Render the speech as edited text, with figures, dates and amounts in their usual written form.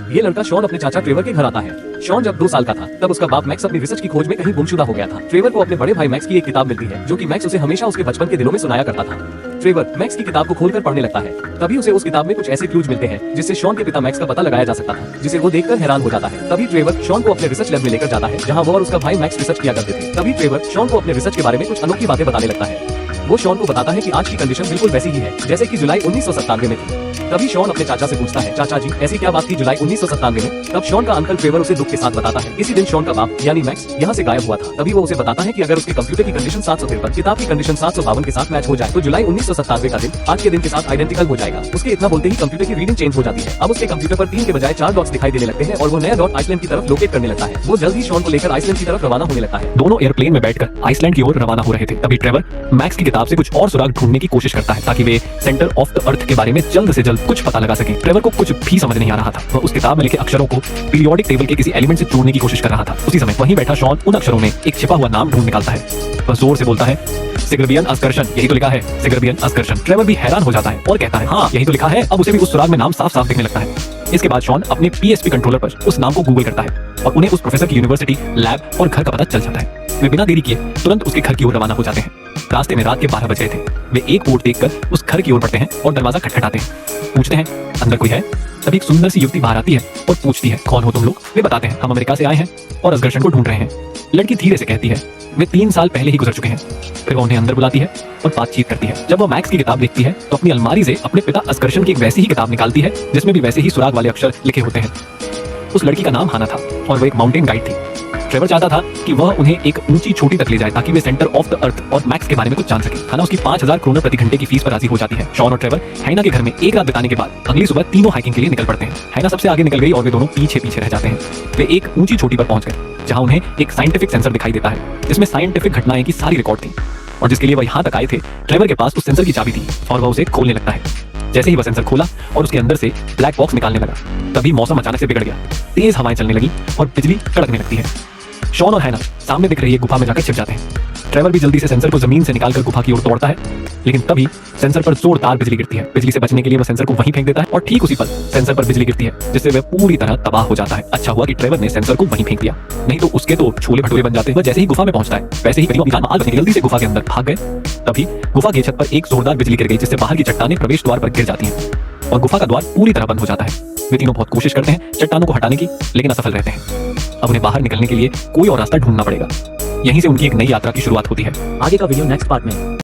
ये लड़का शॉन अपने चाचा ट्रेवर के घर आता है। शॉन जब 2 साल का था तब उसका बाप मैक्स अपनी रिसर्च की खोज में कहीं गुमशुदा हो गया था। ट्रेवर को अपने बड़े भाई मैक्स की एक किताब मिलती है जो कि मैक्स उसे हमेशा उसके बचपन के दिनों में सुनाया करता था। ट्रेवर मैक्स की किताब को खोलकर पढ़ने लगता है। तभी उसे उस किताब में कुछ ऐसे क्लूज मिलते हैं जिससे शॉन के पिता मैक्स का पता लगाया जा सकता था, जिसे वो देखकर हैरान हो जाता है। तभी ट्रेवर शॉन को अपने रिसर्च लैब में लेकर जाता है जहाँ वो और उसका भाई मैक्स रिसर्च किया करते थे। तभी ट्रेवर शॉन को अपने रिसर्च के बारे में कुछ अनोखी बातें बताने लगता है। वो शॉन को बताता है कि आज की कंडीशन बिल्कुल वैसी ही है जैसे कि जुलाई 1997 में थी। तभी शॉन अपने चाचा से पूछता है, चाचा जी ऐसी क्या बात थी जुलाई 1997 में? तब शॉन का अंकल ट्रेवर उसे दुख के साथ बताता है इसी दिन शॉन का बाप यानी मैक्स यहाँ से गायब हुआ था। तभी वो उसे बताता है कि अगर उसके कंप्यूटर की कंडीशन 753 किताब की कंडीशन 752 के साथ मैच हो जाए तो जुलाई 1997 का दिन आज के दिन के साथ आइडेंटिकल हो जाएगा। उसके इतना बोलते ही कंप्यूटर की रीडिंग चेंज हो जाती है। अब उसके कंप्यूटर पर 3 के बजाय 4 डॉट्स दिखाई देने लगते हैं और वो नया डॉट आइसलैंड की तरफ लोकेट करने लगता है। वो जल्द ही शॉन को लेकर आइसलैंड की तरफ रवाना होने लगता है। दोनों एयरप्लेन में बैठकर आइसलैंड की ओर रवाना हो रहे थे। तभी ट्रेवर मैक्स की किताब से कुछ और सुराग ढूंढने की कोशिश करता है ताकि वे सेंटर ऑफ द अर्थ के बारे में जल्द से जल्द कुछ पता लगा सके। ट्रेवर को कुछ भी समझ नहीं आ रहा था। वह उस किताब में लिखे अक्षरों को पीरियोडिक टेबल के किसी एलिमेंट से जोड़ने की कोशिश कर रहा था। उसी समय वहीं बैठा शॉन उन अक्षरों में एक छिपा हुआ नाम ढूंढ निकालता है। वह जोर से बोलता है, सिग्रबियन अस्कर्शन, यही तो लिखा है, सिग्रबियन अस्कर्शन। ट्रेवर भी हैरान हो जाता है और कहता है, हाँ यही तो लिखा है। अब उसे भी उस सुराग में नाम साफ साफ दिखने लगता है। इसके बाद शॉन अपने PSP कंट्रोलर पर उस नाम को गूगल करता है और उन्हें उस प्रोफेसर की यूनिवर्सिटी, लैब और घर का पता चल जाता है। वे बिना देरी किए तुरंत उसके घर की ओर रवाना हो जाते हैं। रास्ते में रात के 12 बज गए थे। वे एक पोर्ट देखकर उस घर की ओर बढ़ते हैं और दरवाजा खटखटाते हैं। पूछते हैं, अंदर कोई है? तभी एक सुंदर सी युवती बाहर आती है और पूछती है, कौन हो तुम लोग? वे बताते हैं, हम अमेरिका से आए हैं और असगर्शन को ढूंढ रहे हैं। लड़की धीरे से कहती है, वे 3 साल पहले ही गुजर चुके हैं। फिर वो उन्हें अंदर बुलाती है और बातचीत करती है। जब वो मैक्स की किताब देखती है तो अपनी अलमारी से अपने पिता असगर्शन की एक वैसी ही किताब निकालती है जिसमें भी वैसे ही सुराग वाले अक्षर लिखे होते हैं। उस लड़की का नाम हाना था और वो एक माउंटेन गाइड थी। ट्रेवर चाहता था कि वह उन्हें एक ऊंची चोटी तक ले जाए ताकि वे सेंटर ऑफ द अर्थ और मैक्स के बारे में कुछ जान सके। हाना उसकी 5000 करोड़ प्रति घंटे की फीस पर राजी हो जाती है। शॉन और ट्रेवर हैना के घर में एक रात बिताने के बाद अगली सुबह तीनों हाइकिंग के लिए निकल पड़ते हैं। हैना सबसे आगे निकल गई और वे दोनों पीछे पीछे रह जाते हैं। वे एक ऊंची चोटी पर पहुंच गए जहां उन्हें एक साइंटिफिक सेंसर दिखाई देता है जिसमें साइंटिफिक घटनाएं की सारी रिकॉर्ड थी और जिसके लिए वह यहाँ तक आए थे। ट्रेवर के पास उस सेंसर की चाबी थी और वह उसे खोलने लगता है। जैसे ही वह सेंसर खोला और उसके अंदर से ब्लैक बॉक्स निकालने लगा, तभी मौसम अचानक से बिगड़ गया। तेज हवाएं चलने लगी और बिजली कड़कने लगती है। शॉन और हैना सामने दिख रही एक गुफा में जाकर छिप जाते हैं। ट्रेवर भी जल्दी से सेंसर को जमीन से निकालकर गुफा की ओर तोड़ता है, लेकिन तभी सेंसर पर जोरदार बिजली गिरती है। बिजली से बचने के लिए वह सेंसर को वहीं फेंक देता है और ठीक उसी पल सेंसर पर बिजली गिरती है जिससे वह पूरी तरह तबाह हो जाता है। अच्छा हुआ कि ट्रेवर ने सेंसर को वहीं फेंक दिया, नहीं तो उसके तो छोले भटूरे बन जाते। वह जैसे ही गुफा में पहुंचता है वैसे ही जल्दी से गुफा के अंदर भाग गए। तभी गुफा की छत पर एक जोरदार बिजली गिर गई जिससे बाहर की चट्टानें प्रवेश द्वार पर गिर जाती हैं और गुफा का द्वार पूरी तरह बंद हो जाता है। वे तीनों बहुत कोशिश करते हैं चट्टानों को हटाने की, लेकिन असफल रहते हैं। अब उन्हें बाहर निकलने के लिए कोई और रास्ता ढूंढना पड़ेगा। यहीं से उनकी एक नई यात्रा की शुरुआत होती है। आगे का वीडियो नेक्स्ट पार्ट में।